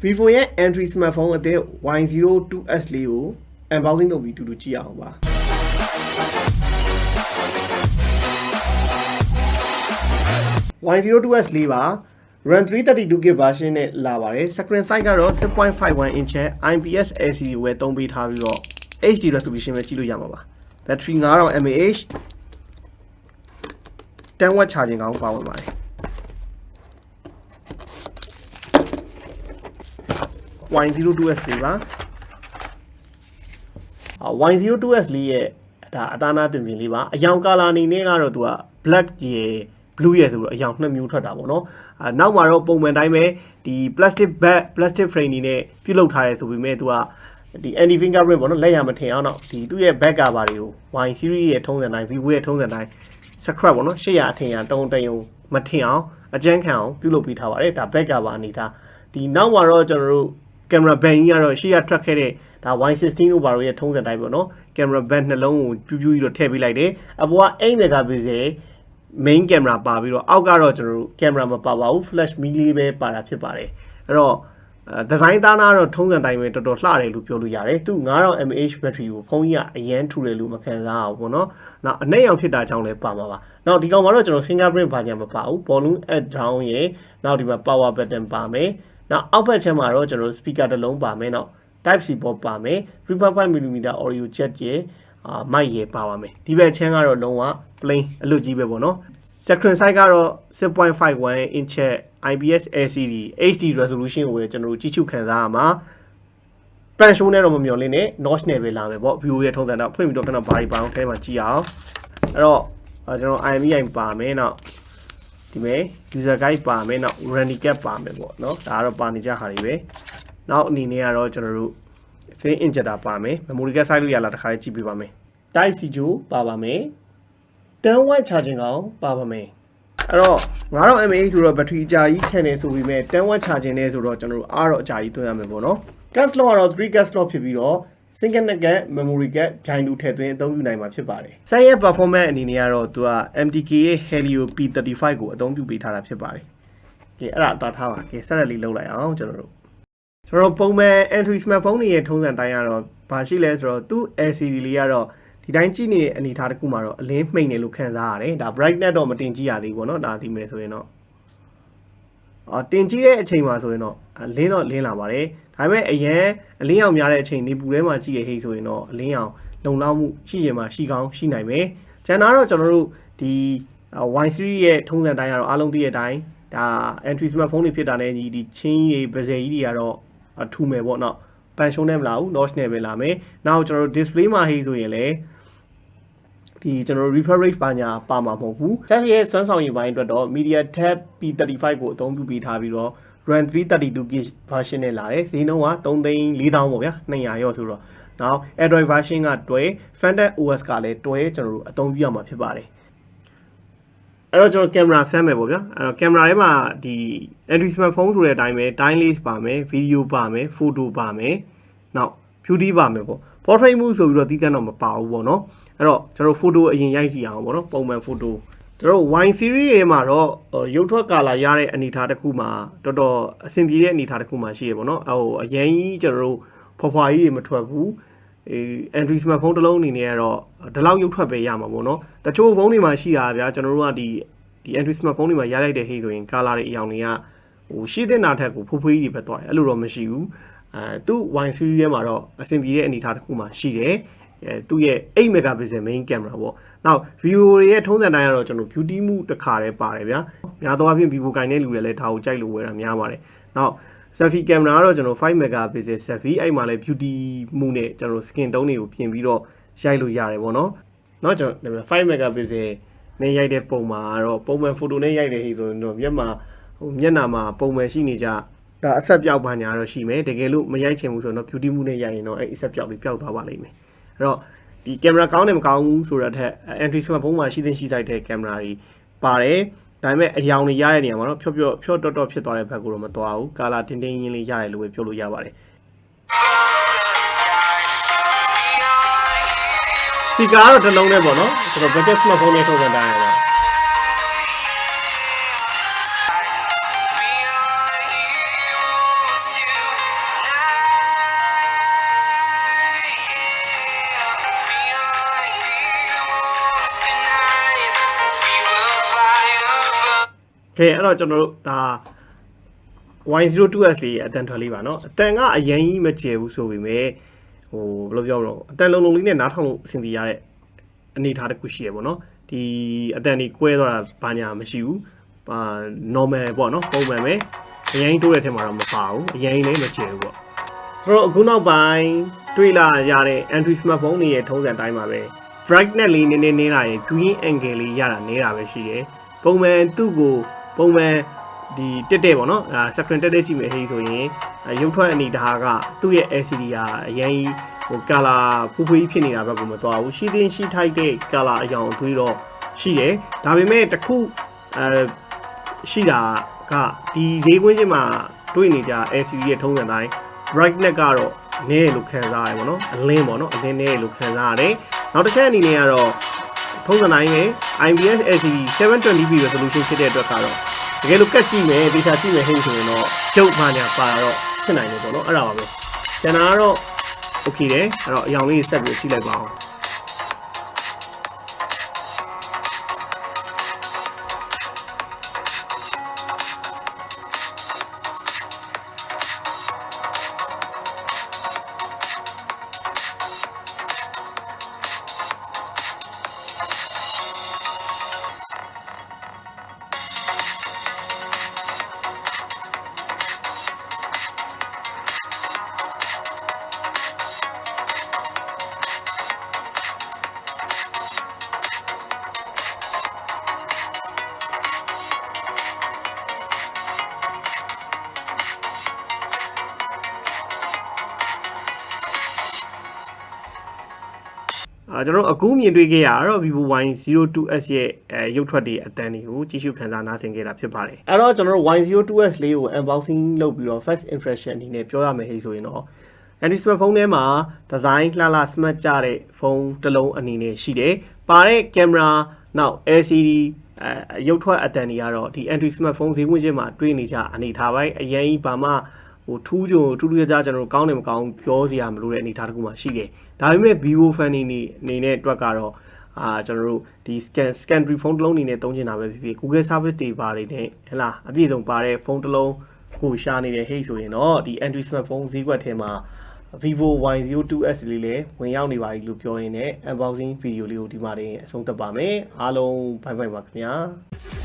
ViVO entry smartphone အသစ် Y02S လေးကို unboxing လုပ်ပြီးတူတူကြည့်အောင်ပါ Y02S လေးပါ RAM 332GB version နဲ့လာပါတယ် screen size ကတော့ 6.51 inch IPS LCD ဝယ်သုံးပေးထားပြီးတော့ HD resolution ပဲကြည့်လို့ရမှာပါ battery 9000 mAh 10W charging ကောင်းပါဝင်ပါတယ် Y02S လေးပါ Y02S လေးရဲ့ဒါအသားနာတင်ပြင်လေးပါအရောင်ကာလာအနေနဲ့ကတော့သူက black ရယ် blue ရယ်ဆိုတော့အရောင်နှစ်မျိုးထွက်တာပေါ့နော်နောက်မှာတော့ပုံမှန်တိုင်းပဲဒီ plastic bag plastic frame နေနဲ့ပြုလုပ်ထားတယ်ဆိုပေမဲ့သူကဒီ anti fingerprint ပေါ့နော်လက်ရမထင်အောင်တော့ဒီသူ့ရဲ့ back cover တွေကို Y series ရဲ့ထုံးစံတိုင်း ViVO ရဲ့ထုံးစံတိုင်း scrap ပေါ့နော်800အထင်ရတုံးတယုံမထင်အောင်အကျန်းခံအောင်ပြုလုပ်ပေးထားပါတယ်ဒါ back cover အနေထားဒီနောက်မှာတော့ကျွန်တော်တို့ camera band ကြီးကတော့ရှေ့ကထွက်ခဲ့တဲ့ဒါ Y16 တို့ဘာလို့ရဲ့ထုံးစံတိုင်းပေါ့နော် camera band နှလုံးကိုပြူးပြီးတော့ထည့်ပေးလိုက်တယ်အပေါ်က8 megapixel main camera ပါပြီးတော့အောက်ကတော့ကျွန်တော်တို့ camera မပါပါဘူး flash mini ပဲပါတာဖြစ်ပါတယ်အဲ့တော့ဒီဇိုင်းသားနာတော့ထုံးစံတိုင်းပဲတော်တော်လှတယ်လို့ပြောလို့ရတယ်သူ9000 mAh battery ကိုဖုန်းကြီးကအရန်ထူတယ်လို့မခံစားအောင်ပေါ့နော်နောက်အနက်ရောင်ဖြစ်တာကြောင့်လည်းပါမှာပါနောက်ဒီကောင်မှာတော့ကျွန်တော် fingerprint ဘာညာမပါဘူး volume up down ရဲ့နောက်ဒီမှာ power button ပါမယ်နောက်အောက်ဘက်ချမ်းမှာတော့ကျွန်တော် speaker တစ်လုံးပါမယ်နောက် type C port ပါမယ် 3.5mm audio jack ရဲ့မိုက်ရပါပါမယ်ဒီဘက်ချမ်းကတော့လုံးဝ plain အလွတ်ကြီးပဲပေါ့နော် screen size ကတော့ 6.51 inch IPS LCD HD resolution ကိုကျွန်တော်တို့ကြည့်ရှုခံစားရမှာပန်ရှိုးနဲ့တော့မမျော်လင့်နဲ့ notch နဲ့ပဲလာမယ်ပေါ့ ViVO ရဲ့ထုံးစံတော့ဖွင့်ပြီးတော့ကျွန်တော်ဘာကြီးပါအောင်ထဲမှာကြည့်အောင်အဲ့တော့ကျွန်တော် IMEI ပါမယ်နောက်ဒီမဲ့ user guide ပါမယ်နောက် running cap ပါမယ်ပေါ့နော်ဒါကတော့ပါနေကြဟာတွေပဲနောက်အနေနဲ့ကတော့ကျွန်တော်တို့ fin injector ပါမယ် memory card size လို့ရလာတစ်ခါလေးကြည့်ပြပါမယ် type C ဂျိုပါပါမယ် 10W charging ကောင်းပါပါမယ်အဲ့တော့9000 mAh ဆိုတော့ battery အကြာကြီးခံနေဆိုပြီးမဲ့ 10W charging နဲ့ဆိုတော့ကျွန်တော်တို့အားတော့အကြာကြီးသွင်းရမယ်ပေါ့နော် gas slot ကတော့ 3 gas slot ဖြစ်ပြီးတော့ single net memory card ဂျိုင်းတူထည့်သွင်းအသုံးပြုနိုင်မှာဖြစ်ပါတယ်။ Site ရဲ့ performance အနေနဲ့ကတော့သူက MTK ရဲ့ Helio P35 ကိုအသုံးပြုပေးထားတာဖြစ်ပါတယ်။ကဲအဲ့ဒါအသာထားပါ။ကဲဆက်လက်လေးလုပ်လိုက်အောင်ကျွန်တော်တို့ပုံမှန် entry smartphone တွေရဲ့ထုံးစံတိုင်းကတော့ဘာရှိလဲဆိုတော့သူ့ LCD လေးကတော့ဒီတိုင်းကြည့်နေတဲ့အနေအထားတစ်ခုမှာတော့အလင်းမှိန်နေလို့ခံစားရတယ်။ဒါ brightness တော့မတင်ကြည့်ရသေးဘူးပေါ့နော်။ဒါဒီမယ်ဆိုရင်တော့တင်ကြည့်တဲ့အချိန်မှာဆိုရင်တော့လင်းတော့လင်းလာပါတယ်ဒါပေမဲ့အရန်အလင်းအောင်များတဲ့အချိန်နေပူထဲမှာကြည့်ရဟိဆိုရင်တော့အလင်းအောင်လုံလောက်မှုရှိရင်မှရှိကောင်းရှိနိုင်မယ်ကျန်တာတော့ကျွန်တော်တို့ဒီ Y series ရဲ့ထုံးစံတိုင်းကတော့အားလုံးသိတဲ့အတိုင်းဒါ entry smartphone တွေဖြစ်တာနဲ့ဒီချင်းကြီးတွေ bezel ကြီးတွေကတော့ထူမယ်ပေါ့နော်ပန်ရှုံးနဲ့မလာဘူး notch နဲ့ပဲလာမယ်နောက်ကျွန်တော်တို့ display မှာဟိဆိုရင်လည်းဒီကျွန်တော်တို့ refresh rate ပါညာပါမှာမဟုတ်ဘူး။ Set ရဲ့စွမ်းဆောင်ရည်ပိုင်းအတွက်တော့ MediaTek P35 ကိုအသုံးပြုပေးထားပြီးတော့ RAM 332GB version နဲ့လာတယ်။ဈေးနှုန်းက3,400,000ပေါ့ဗျာ200ရောဆိုတော့နောက် Android version ကတွဲ Phantom OS ကလည်းတွဲကျွန်တော်တို့အသုံးပြုရမှာဖြစ်ပါတယ်။အဲ့တော့ကျွန်တော် camera ဆမ်းမယ်ပေါ့ဗျာ။အဲ့တော့ camera ထဲမှာဒီ Android smartphone ဆိုတဲ့အတိုင်းပဲ time lapse ပါမယ် video ပါမယ် photo ပါမယ်နောက် beauty ပါမယ်ပေါ့ portrait mode ဆိုပြီးတော့တီးတန်းတော့မပါဘူးပေါ့နော်အဲ့တော့ကျွန်တော် photo အရင်ရိုက်ကြည့်အောင်ပေါ့နော်ပုံမှန် photo ကျွန်တော် Y series ရဲ့မှာတော့ရုပ်ထွက်ကာလာရတဲ့အနေအထားတစ်ခုမှာတော်တော်အဆင်ပြေတဲ့အနေအထားတစ်ခုမှာရှိရပေါ့နော်အရင်ကြီးကျွန်တော်တို့ဖွာကြီးတွေမထွက်ဘူးAndroid smartphone တစ်လုံးအနေနဲ့ကတော့ဒီလောက်ရုပ်ထွက်ပဲရမှာပေါ့နော်တချို့ဖုန်းတွေမှာရှိတာဗျာကျွန်တော်တို့ကဒီ Android smartphone တွေမှာရလိုက်တဲ့ဟိဆိုရင်ကာလာတွေအရောင်တွေကရှိတဲ့နာထက်ကိုဖွေးကြီးတွေပဲသွားတယ်အဲ့လိုတော့မရှိဘူးသူ့ Y series ထဲမှာတော့အဆင်ပြေတဲ့အနေအထားတစ်ခုမှာရှိတယ်သူ့ရဲ့8 megapixel main camera ပေါ့နောက် ViVO ရဲ့ထုံးစံတိုင်းကတော့ကျွန်တော် beauty မှုတစ်ခါတည်းပါတယ်ဗျာများသောအားဖြင့် ViVO ကိုင်တဲ့လူတွေလည်းဒါကိုကြိုက်လို့ဝယ်တာများပါတယ်နောက် selfie camera ကတော့ကျွန်တော်5 megapixel selfie အဲ့မှာလည်း beauty မှုနဲ့ကျွန်တော် skin tone တွေကိုပြင်ပြီးတော့ရိုက်လို့ရတယ်ပေါ့နော်နောက်ကျွန်တော်5 megapixel နဲ့ရိုက်တဲ့ပုံမှာတော့ပုံမှန် photo နဲ့ရိုက်တဲ့ဟိဆိုရင်တော့မျက်နှာမှာပုံမှန်ရှိနေကြဒါအဆက်ပြောက်ပါညာတော့ရှိမယ်တကယ်လို့မရိုက်ချင်ဘူးဆိုတော့ beauty မှုနဲ့ရိုက်ရင်တော့အဲ့အဆက်ပြောက်လေးပျောက်သွားပါလိမ့်မယ်အဲ့တော့ဒီ camera ကောင်းတယ်မကောင်းဘူးဆိုတော့ entry smartphone မှာရှိဆိုင်တဲ့ camera တွေပါတယ်ဒါပေမဲ့အယောင်တွေရတဲ့နေရာမှာတော့ဖြော့တော့ဖြစ်သွားတဲ့ဘက်ကိုတော့မသွားဘူးကာလာတင်းတင်းရင်းလေးရတယ်လို့ပဲပြောလို့ရပါတယ် speaker ကတော့တစ်လုံးနဲ့ပေါ့နော်ကျွန်တော် budget smartphone နဲ့ထုတ်ပြန်တာရတာ အဲ့တော့ကျွန်တော်တို့ဒါ Y02S လေးအတန်ထွက်လေးပါเนาะအတန်ကအရင်ကြီးမကျယ်ဘူးဆိုပေမဲ့ဟိုဘယ်လိုပြောမလဲအတန်လုံးလုံးလေးနဲ့နားထောင်လို့အဆင်ပြေရတဲ့အနေထားတစ်ခုရှိရပေါ့เนาะဒီအတန်ကြီးကွဲသွားတာဘာညာမရှိဘူးnormal ပေါ့เนาะပုံမှန်ပဲအရင်တိုးတဲ့ထဲမှာတော့မပါဘူးအရင်လည်းမကျယ်ဘူးပေါ့ဆိုတော့အခုနောက်ပိုင်းတွေ့လာရတဲ့ Android smartphone တွေရဲ့ထုံးစံတိုင်းပါပဲ brightness လေးနည်းနည်းနေတာရယ် green angle လေးရတာနေတာပဲရှိတယ်ပုံမှန်သူ့ကိုပုံမှန်ဒီတက်တဲ့ပေါ့နော်screen တက်ကြည့်မယ်ဟေးဆိုရင်ရုပ်ထွက်အနေထားကသူ့ရဲ့ LCD ကအရင်ဟို color ဖူးဖူးဖြစ်နေတာဘက်ကမသွားဘူးရှိသေးရှိထိုက်တဲ့ color အရောင်အသွေးတော့ရှိတယ်ဒါပေမဲ့တခုရှိတာကဒီဈေးကွင်းချင်းမှာတွေ့နေကြ LCD ရဲ့ထုံးစံတိုင်း brightness ကတော့နည်းလို့ခံစားရတယ်ပေါ့နော်အလင်းပေါ့နော်အလင်းနည်းလို့ခံစားရတယ်နောက်တစ်ချက်အနေနဲ့ကတော့ထုံးစံတိုင်းရဲ့ IPS LCD 720p resolution ဖြစ်တဲ့အတွက်ကတော့တကယ်လို့ကတ်ကြည့်မယ်ဒေတာကြည့်မယ်ဟိဆိုရင်တော့ကျုပ်မှညာပါတော့ဖြစ်နိုင်တယ်ပေါ့နော်အဲ့ဒါပါပဲကျန်တာကတော့ okay တယ်အဲ့တော့အရောင်လေးဆက်ပြီးကြည့်လိုက်ပါအောင်ကျွန်တော်အခုမြင်တွေ့ခဲ့ရတော့ ViVO Y02S ရဲ့ရုပ်ထွက်တွေအတန်းတွေကိုကြည့်ရှုခန်းစားနားဆင်ခဲ့တာဖြစ်ပါတယ်အဲ့တော့ကျွန်တော်တို့ Y02S လေးကို unboxing လုပ်ပြီးတော့ first impression အနေနဲ့ပြောရမယ်ဟေးဆိုရင်တော့ Android smartphone ထဲမှာ design လှလှ smart ကြတဲ့ဖုန်းတစ်လုံးအနေနဲ့ရှိတယ်ပါတဲ့ camera နောက် LCD ရုပ်ထွက်အတန်းတွေကတော့ဒီ Android smartphone ဈေးဝင်ချင်းမှာတွေ့နေကြအနေထားပိုင်းအရင်ဘာမှဟိုထူးခြားကျွန်တော်တို့ကောင်းတယ်မကောင်းပြောစရာမလိုတဲ့အနေအထားတစ်ခုမှရှိတယ်ဒါပေမဲ့ ViVO fan အနေနဲ့အတွက်ကတော့ကျွန်တော်တို့ဒီ scan phone တစ်လုံးအနေနဲ့သုံးချင်တာပဲဖြစ်ဖြစ် Google service တွေပါတယ်နဲ့ဟဲ့လားအပြည့်စုံပါတဲ့ဖုန်းတစ်လုံးကိုရှာနေတဲ့ဟိတ်ဆိုရင်တော့ဒီ Android smartphone ဈေးကွက်ထဲမှာ ViVO Y02S လေးလည်းဝင်ရောက်နေပါပြီလို့ပြောရင်းနဲ့ unboxing video လေးကိုဒီမှာတင်အဆုံးသတ်ပါမယ်အားလုံးဘိုင်ဘိုင်ပါခင်ဗျာ